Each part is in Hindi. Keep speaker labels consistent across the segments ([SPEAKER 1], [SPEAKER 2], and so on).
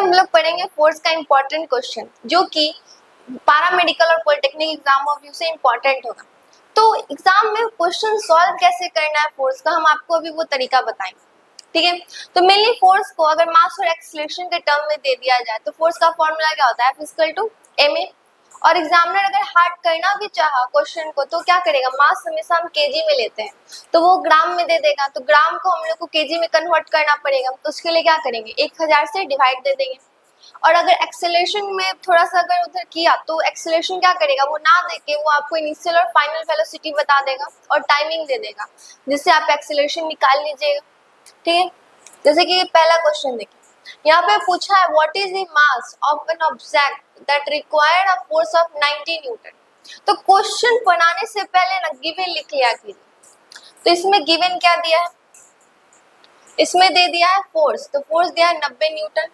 [SPEAKER 1] हम लोग पढ़ेंगे फोर्स का इम्पोर्टेंट क्वेश्चन जो कि पैरामेडिकल और पॉलिटेक्निक एग्जाम ऑफ व्यू से इम्पोर्टेंट होगा। तो एग्जाम में क्वेश्चन सॉल्व कैसे करना है फोर्स का, हम आपको अभी वो तरीका बताएंगे, ठीक है। तो मेनली फोर्स को अगर मास और एक्सीलरेशन के टर्म में दे दिया जाए तो फोर्स का फॉर्मूला क्या होता है, F इक्वल टू ma। और एग्जामिनर अगर हार्ड करना भी चाहा क्वेश्चन को तो क्या करेगा, मास हमेशा हम केजी में लेते हैं तो वो ग्राम में दे देगा, तो ग्राम को हम लोग को केजी में कन्वर्ट करना पड़ेगा, तो उसके लिए क्या करेंगे 1000 से डिवाइड दे देंगे। और अगर एक्सेलरेशन में थोड़ा सा अगर उधर किया तो एक्सेलरेशन क्या करेगा, वो ना देके वो आपको इनिशियल और फाइनल वेलोसिटी बता देगा और टाइमिंग दे देगा, जिससे आप एक्सेलरेशन निकाल लीजिएगा, ठीक है। जैसे कि पहला क्वेश्चन देखिए, यहाँ पे पूछा है what is the mass of an object that required a force of 90 Newton. तो क्वेश्चन बनाने से पहले ना गिवन लिख लिया कीजिए। तो इसमें गिवन क्या दिया है, इसमें दे दिया है फोर्स, तो फोर्स दिया है 90 न्यूटन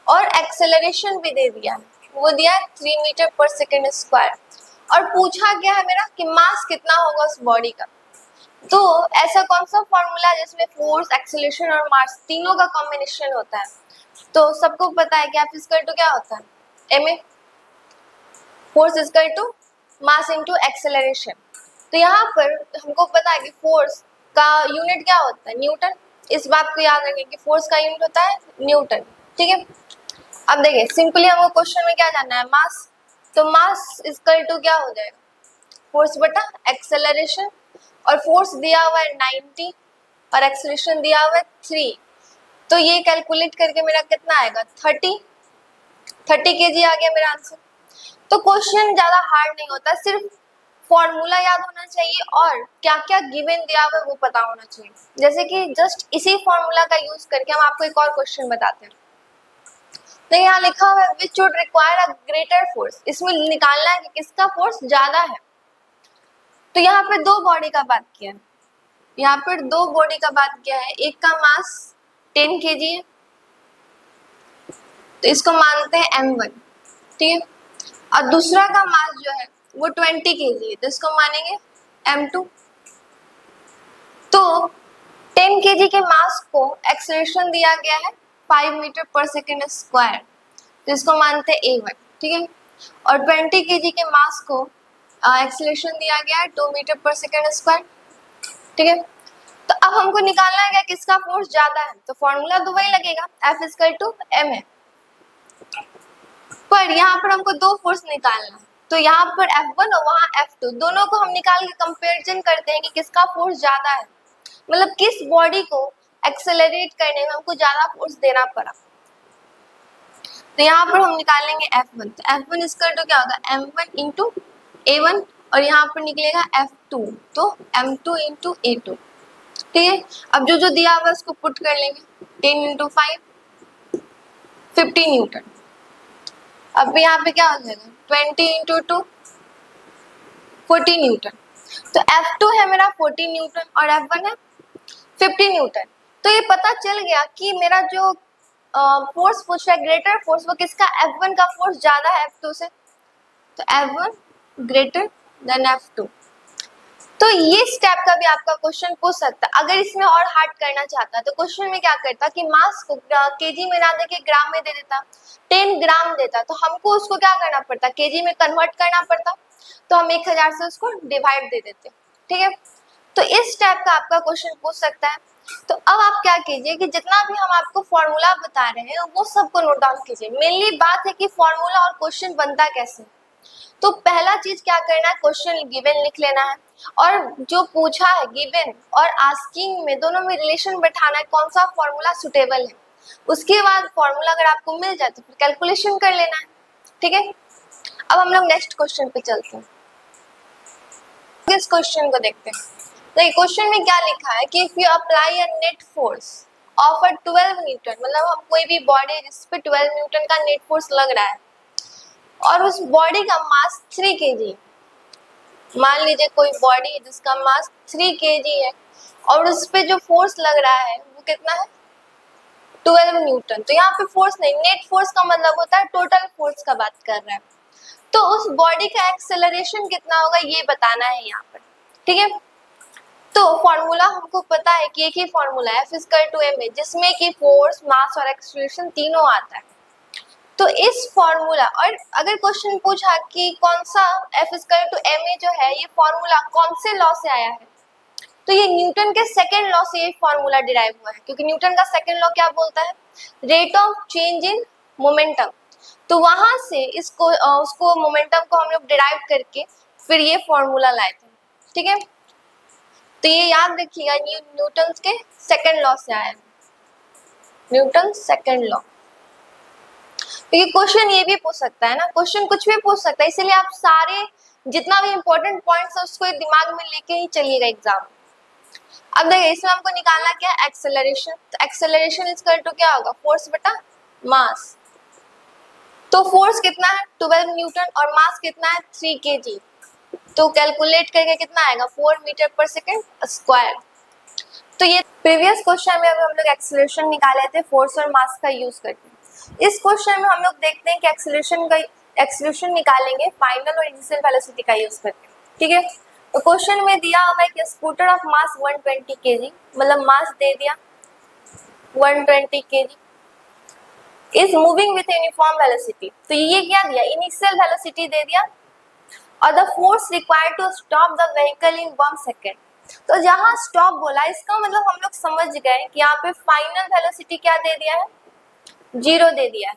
[SPEAKER 1] और एक्सेलरेशन भी दे दिया है, वो दिया है 3 मीटर पर सेकेंड स्क्वायर। और पूछा क्या है मेरा कि मास कितना होगा उस बॉडी का। तो ऐसा कौन सा फॉर्मूला है जिसमें फोर्स, एक्सेलरेशन और मास तीनों का कॉम्बिनेशन होता है। तो सबको पता है कि F इक्वल टू क्या होता है, ma। Force equal to mass into acceleration. तो यहाँ पर हमको पता है कि फोर्स का यूनिट क्या होता है, न्यूटन। इस बात को याद रखें कि फोर्स का यूनिट होता है न्यूटन, ठीक है। अब देखिए सिंपली हमको क्वेश्चन में क्या जानना है, मास। तो मास इक्वल टू क्या हो जाएगा, फोर्स बटा एक्सेलरेशन। और फोर्स दिया हुआ है 90 और एक्सेलरेशन दिया हुआ है 3, तो ये कैलकुलेट करके मेरा कितना आएगा 30 केजी आ गया मेरा आंसर। तो क्वेश्चन ज्यादा हार्ड नहीं होता, सिर्फ फॉर्मूला याद होना चाहिए और क्या क्या गिवन दिया हुआ है वो पता होना चाहिए। जैसे कि जस्ट इसी फॉर्मूला का यूज करके हम आपको एक और क्वेश्चन बताते हैं। तो यहाँ लिखा हुआ है which would require a greater force, इसमें निकालना है कि किसका फोर्स ज्यादा है। तो यहाँ पे दो बॉडी का बात किया है, यहाँ पर दो बॉडी का बात किया है, एक का मास 10 केजी है तो इसको मानते हैं m1, ठीक है। और दूसरा का मास जो है वो 20 केजी है तो इसको मानेंगे m2। तो 10 केजी के मास को एक्सेलरेशन दिया गया है 5 मीटर पर सेकेंड स्क्वायर, तो इसको मानते हैं a1, ठीक है। और 20 केजी के मास को एक्सेलरेशन दिया गया है 2 मीटर पर सेकेंड स्क्वायर, ठीक है। तो अब हमको निकालना है किसका फोर्स ज्यादा है, तो फॉर्मूला तो वही लगेगा F इक्वल टू ma। पर यहाँ पर हमको दो फोर्स निकालना है, तो यहाँ पर F1 और वहाँ F2, दोनों को हम निकाल के कंपैरिजन करते हैं कि किसका फोर्स ज्यादा है, मतलब किस बॉडी को एक्सेलरेट करने में हमको ज्यादा फोर्स देना पड़ा। तो यहाँ पर हम निकालेंगे F1, तो F1 इक्वल टू क्या होगा m1 इंटू a1 और यहाँ पर निकलेगा F2 तो m2 इंटू a2, ठीक है। अब जो जो दिया हुआ है उसको पुट कर लेंगे, 10 इंटू 5 50 न्यूटन। अब यहाँ पे क्या हो जाएगा 20 इंटू 2 40 न्यूटन। तो F2 है मेरा 40 न्यूटन और F1 है 50 न्यूटन। तो ये पता चल गया कि मेरा जो फोर्स पूछ रहा है ग्रेटर फोर्स, वो किसका, F1 का फोर्स ज्यादा है F2 से, तो F1 ग्रेटर देन F2। तो ये स्टेप का भी आपका क्वेश्चन पूछ सकता है। अगर इसमें और हार्ड करना चाहता है तो क्वेश्चन में क्या करता कि मास को केजी में ना देके ग्राम में दे देता, 10 ग्राम देता, तो हमको उसको क्या करना पड़ता, केजी में कन्वर्ट करना पड़ता, तो हम 1000 से उसको डिवाइड दे देते, ठीक है। तो इस स्टेप का आपका क्वेश्चन पूछ सकता है। तो अब आप क्या कीजिए कि जितना भी हम आपको फॉर्मूला बता रहे हैं वो सबको नोट डाउन कीजिए। मेनली बात है कि फॉर्मूला और क्वेश्चन बनता कैसे। तो पहला चीज क्या करना है, क्वेश्चन गिवन लिख लेना है और जो पूछा है गिवन और आस्किंग में दोनों में रिलेशन बैठाना है, कौन सा फॉर्मूला सुटेबल है। उसके बाद फॉर्मूला अगर आपको मिल जाए तो फिर कैलकुलेशन कर लेना है, ठीक है। अब हम लोग नेक्स्ट क्वेश्चन पे चलते हैं। इस क्वेश्चन को देखते हैं। तो क्वेश्चन में क्या लिखा है कि if you apply a net force of a 12 Newton, मतलब हम कोई भी बॉडी है जिस पे 12 न्यूटन का नेट फोर्स लग रहा है और उस बॉडी का मास 3 केजी, मान लीजिए कोई बॉडी है जिसका मास 3 केजी है और उस पे जो फोर्स लग रहा है वो कितना है 12 न्यूटन। तो यहाँ पे फोर्स नहीं, नेट फोर्स का मतलब होता है टोटल फोर्स का बात कर रहा है। तो उस बॉडी का एक्सेलरेशन कितना होगा ये बताना है यहाँ पर, ठीक है। तो फॉर्मूला हमको पता है कि एक ही फॉर्मूला है F इक्वल टू ma, जिसमें कि फोर्स, मास और एक्सेलरेशन तीनों आता है। तो इस फॉर्मूला, और अगर क्वेश्चन पूछा कि कौन सा F इक्वल टू ma जो है ये फॉर्मूला कौन से लॉ से आया है, तो ये न्यूटन के सेकेंड लॉ से ये फॉर्मूला डिराइव हुआ है, क्योंकि न्यूटन का सेकेंड लॉ क्या बोलता है, rate of change in momentum. तो वहां से इसको उसको मोमेंटम को हम लोग डिराइव करके फिर ये फॉर्मूला लाए थे। ठीक है, तो ये याद रखिएगा, न्यूटन के सेकेंड लॉ से आया है, न्यूटन सेकेंड लॉ। क्योंकि क्वेश्चन ये भी पूछ सकता है ना, क्वेश्चन कुछ भी पूछ सकता है, इसीलिए आप सारे जितना भी इंपॉर्टेंट पॉइंट्स है उसको दिमाग में लेके ही चलिएगा एग्जाम। अब देखिए इसमें हमको निकालना क्या है, एक्सेलरेशन। तो एक्सेलरेशन इक्वल टू क्या होगा, फोर्स बटा मास। तो फोर्स कितना है 12 न्यूटन और मास कितना है 3 kg। तो कैलकुलेट करके कितना आएगा 4 मीटर पर सेकेंड स्क्वायर। तो ये प्रीवियस क्वेश्चन में हम लोग एक्सेलरेशन निकाले थे फोर्स और मास का यूज करके। इस क्वेश्चन में हम लोग देखते हैं कि एक्सेलरेशन निकालेंगे फाइनल और इनिशियल वेलोसिटी का यूज करके। ठीक है, तो क्वेश्चन में दिया हुआ है कि स्कूटर ऑफ मास 120 kg, मतलब मास दे दिया 120 kg, is moving with uniform velocity. तो ये क्या दिया, इनिशियल वेलोसिटी दे दिया, और the force required to stop the vehicle in 1 second. तो जहां स्टॉप बोला इसका मतलब हम लोग समझ गए कि यहाँ पे फाइनल वेलोसिटी क्या दे दिया है, 0 दे दिया है,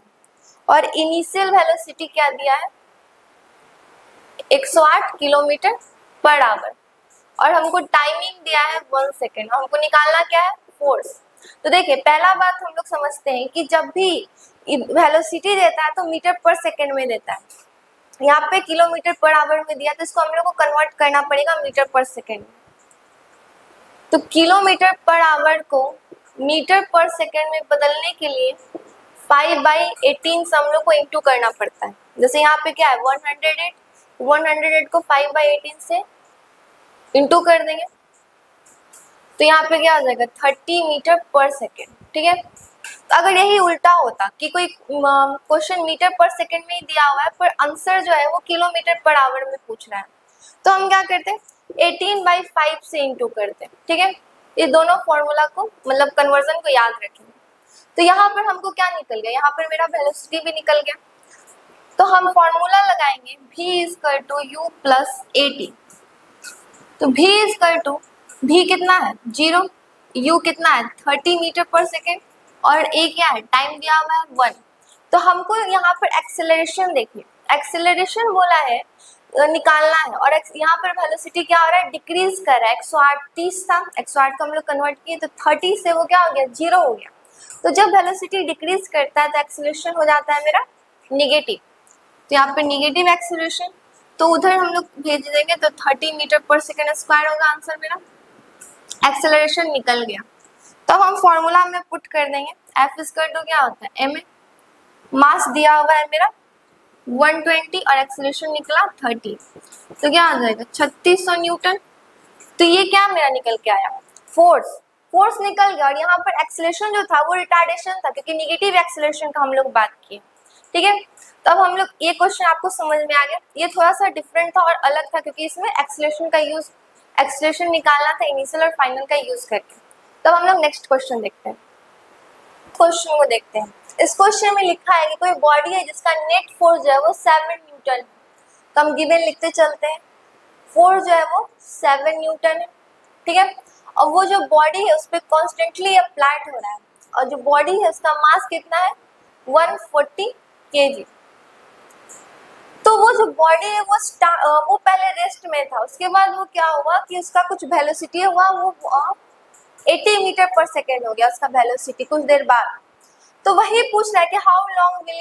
[SPEAKER 1] और इनिशियल वेलोसिटी क्या दिया है 108 किलोमीटर पर आवर, और हमको टाइमिंग दिया है 1 सेकेंड, और हमको निकालना क्या है फोर्स। तो देखिए पहला बात हम लोग समझते हैं कि जब भी वेलोसिटी देता है तो मीटर पर सेकेंड में देता है, यहाँ पे किलोमीटर पर आवर में दिया, तो इसको हम लोग को कन्वर्ट करना पड़ेगा मीटर पर सेकेंड। तो किलोमीटर पर आवर को मीटर पर सेकेंड में बदलने के लिए 5/18 से हम लोग को इंटू करना पड़ता है। जैसे यहाँ पे क्या है 108 को 5/18 से इंटू कर देंगे, तो यहाँ पे क्या हो जाएगा 30 मीटर पर सेकेंड। ठीक है, तो अगर यही उल्टा होता कि कोई क्वेश्चन मीटर पर सेकेंड में ही दिया हुआ है पर आंसर जो है वो किलोमीटर पर आवर में पूछ रहा है, तो हम क्या करते हैं 18/5 से इंटू करते हैं। ठीक है, ये दोनों फॉर्मूला को मतलब कन्वर्जन को याद रखेंगे। तो यहाँ पर हमको क्या निकल गया, यहाँ पर मेरा वेलोसिटी भी निकल गया, तो हम फॉर्मूला लगाएंगे v equal to u plus at। तो v इक्वल टू v कितना है 0, u कितना है 30 मीटर पर सेकेंड, और a क्या है टाइम दिया हुआ है 1। तो हमको यहाँ पर एक्सेलरेशन देखिए, एक्सेलरेशन बोला है निकालना है, और यहाँ पर वेलोसिटी क्या हो रहा है डिक्रीज कर रहा है, 130 था, 108 को हम लोग कन्वर्ट किए तो 30 से वो क्या हो गया 0 हो गया। तो जब वेलोसिटी डिक्रीज करता है तो एक्सेलरेशन हो जाता है मेरा निगेटिव, तो यहाँ पे निगेटिव एक्सेलरेशन, तो उधर हम लोग भेज देंगे तो 30 मीटर पर सेकेंड स्क्वायर होगा आंसर मेरा, एक्सेलरेशन निकल गया। तो हम फॉर्मूला में पुट कर देंगे, F इक्वल टू क्या होता है ma, मास दिया हुआ है मेरा 120 और एक्सेलरेशन निकला 30, तो क्या आ जाएगा 3600 न्यूटन। तो ये क्या मेरा निकल के आया फोर्स निकल गया, और यहाँ पर एक्सेलरेशन जो था वो रिटार्डेशन था, क्योंकि निगेटिव एक्सेलरेशन का हम लोग बात किए। ठीक है, तो अब हम लोग ये क्वेश्चन आपको समझ में आ गया, ये थोड़ा सा डिफरेंट था और अलग था, क्योंकि इसमें एक्सेलरेशन निकालना था इनिशियल और फाइनल का यूज करके। तब हम लोग नेक्स्ट क्वेश्चन देखते हैं, क्वेश्चन को देखते हैं। इस क्वेश्चन में लिखा है कि कोई बॉडी है जिसका नेट फोर्स जो है वो 7 न्यूटन है, तो हम गिवन लिखते चलते हैं, फोर्स जो है वो 7 न्यूटन है। ठीक है, और वो जो बॉडी है उस पर कॉन्स्टेंटली अप्लाइड हो रहा है, और जो बॉडी है उसका मास कितना है 140 kg। तो वो जो बॉडी है वो पहले रेस्ट में था, उसके बाद वो क्या हुआ कि उसका कुछ वेलोसिटी हुआ, वो 80 मीटर पर सेकेंड हो गया उसका वेलोसिटी कुछ देर बाद। तो वही पूछ रहा है कि how long will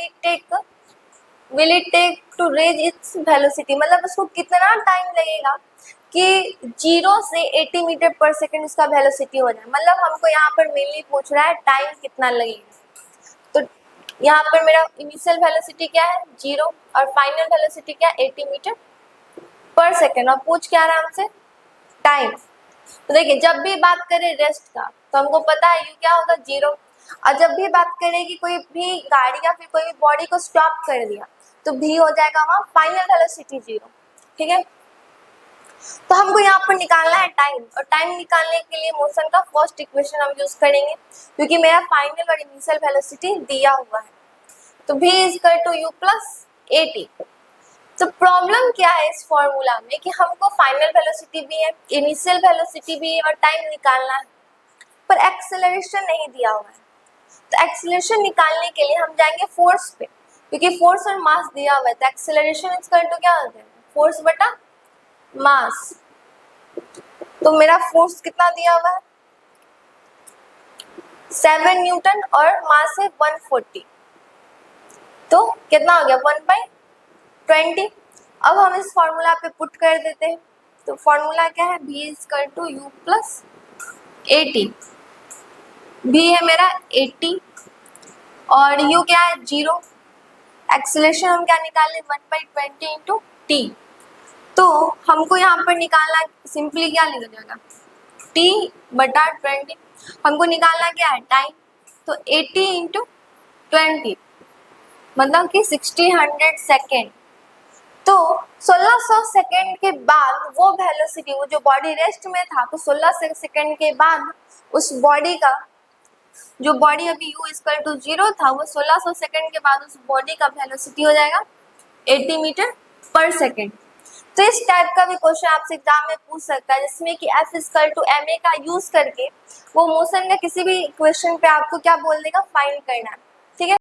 [SPEAKER 1] it take to raise its velocity, मतलब उसको कितना टाइम लगेगा कि 0 से 80 मीटर पर सेकेंड उसका वेलोसिटी हो जाए, मतलब हमको यहाँ पर मेनली पूछ रहा है टाइम कितना लगेगा। तो यहाँ पर मेरा इनिशियल वेलोसिटी क्या है 0 और फाइनल वेलोसिटी क्या है 80 मीटर पर सेकेंड, और पूछ क्या रहा है हमसे टाइम। तो देखिए जब भी बात करें रेस्ट का तो हमको पता है यू क्या होगा 0, और जब भी बात करें कि कोई भी गाड़ी या फिर कोई भी बॉडी को स्टॉप कर दिया तो भी हो जाएगा वहाँ फाइनल वेलोसिटी 0। ठीक है, तो हमको यहाँ पर निकालना है टाइम, और टाइम निकालने के लिए मोशन का फर्स्ट इक्वेशन हम यूज करेंगे, क्योंकि मेरा फाइनल और इनिशियल वेलोसिटी दिया हुआ है। तो v is equal to u plus at। तो प्रॉब्लम क्या है इस फॉर्मूला में कि हमको फाइनल वेलोसिटी भी है, इनिशियल वेलोसिटी भी है और टाइम निकालना है, पर एक्सेलरेशन नहीं दिया हुआ है। तो एक्सेलरेशन निकालने के लिए हम जाएंगे फोर्स पे, क्योंकि फोर्स और मास दिया हुआ है, तो एक्सेलरेशन इज इक्वल टू क्या होता है, फोर्स बटा मास। तो मेरा फोर्स कितना दिया हुआ है 7 न्यूटन और मास है 140, तो कितना हो गया 1/20। अब हम इस फॉर्मूला पे पुट कर देते हैं, तो फॉर्मूला क्या है v is equal to u plus at। v है मेरा 80 और u क्या है 0। एक्सेलरेशन हम क्या निकाले 1/20 इंटू t। तो हमको यहाँ पर निकालना सिंपली क्या लिखा जाएगा t बटा 20। हमको निकालना क्या है टाइम, तो 80 इंटू 20 मतलब कि 1600 सेकेंड। तो 1600 सेकेंड के बाद वो वेलोसिटी, वो जो बॉडी रेस्ट में था, तो 16 सेकेंड के बाद उस बॉडी का, जो बॉडी अभी u इक्वल टू 0 था, वो 1600 सेकेंड के बाद उस बॉडी का वेलोसिटी हो जाएगा 80 मीटर पर सेकेंड। तो इस टाइप का भी क्वेश्चन आपसे एग्जाम में पूछ सकता है, जिसमें कि F इक्वल टू ma का यूज करके वो मोशन का किसी भी क्वेश्चन पे आपको क्या बोल देगा, फाइंड करना है।